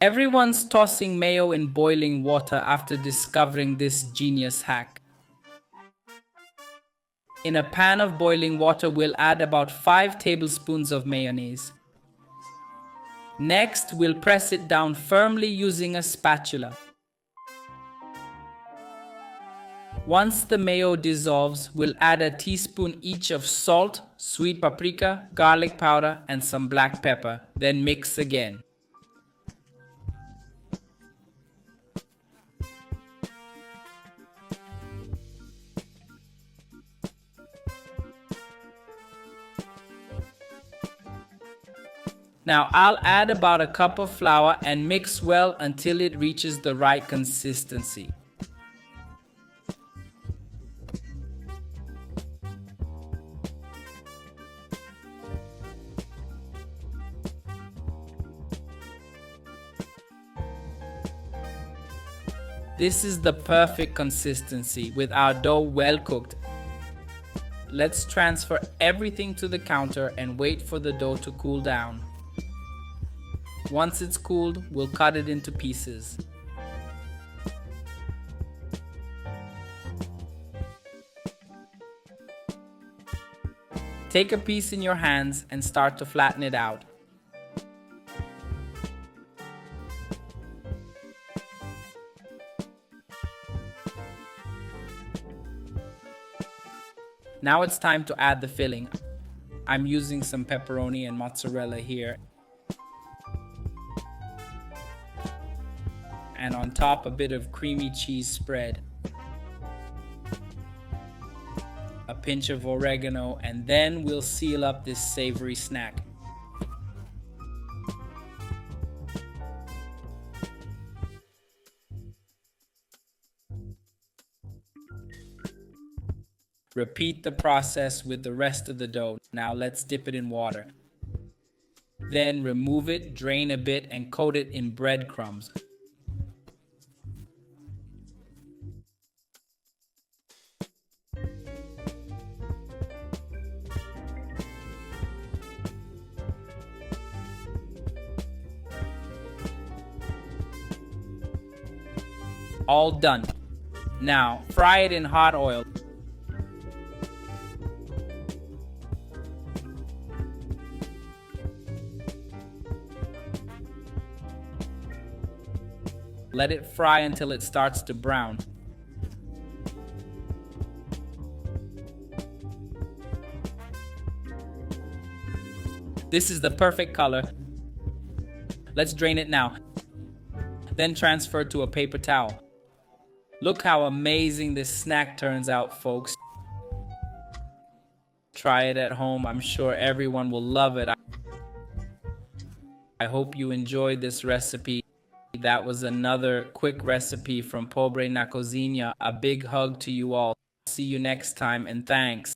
Everyone's tossing mayo in boiling water after discovering this genius hack. In a pan of boiling water, we'll add about 5 tablespoons of mayonnaise. Next, we'll press it down firmly using a spatula. Once the mayo dissolves, we'll add a teaspoon each of salt, sweet paprika, garlic powder, and some black pepper. Then mix again. Now I'll add about a cup of flour and mix well until it reaches the right consistency. This is the perfect consistency with our dough well cooked. Let's transfer everything to the counter and wait for the dough to cool down. Once it's cooled, we'll cut it into pieces. Take a piece in your hands and start to flatten it out. Now it's time to add the filling. I'm using some pepperoni and mozzarella here. And on top, a bit of creamy cheese spread. A pinch of oregano, and then we'll seal up this savory snack. Repeat the process with the rest of the dough. Now let's dip it in water. Then remove it, drain a bit, and coat it in breadcrumbs. All done. Now, fry it in hot oil. Let it fry until it starts to brown. This is the perfect color. Let's drain it now. Then transfer to a paper towel. Look how amazing this snack turns out, folks. Try it at home. I'm sure everyone will love it. I hope you enjoyed this recipe. That was another quick recipe from Pobre na Cozinha. A big hug to you all. See you next time, and thanks.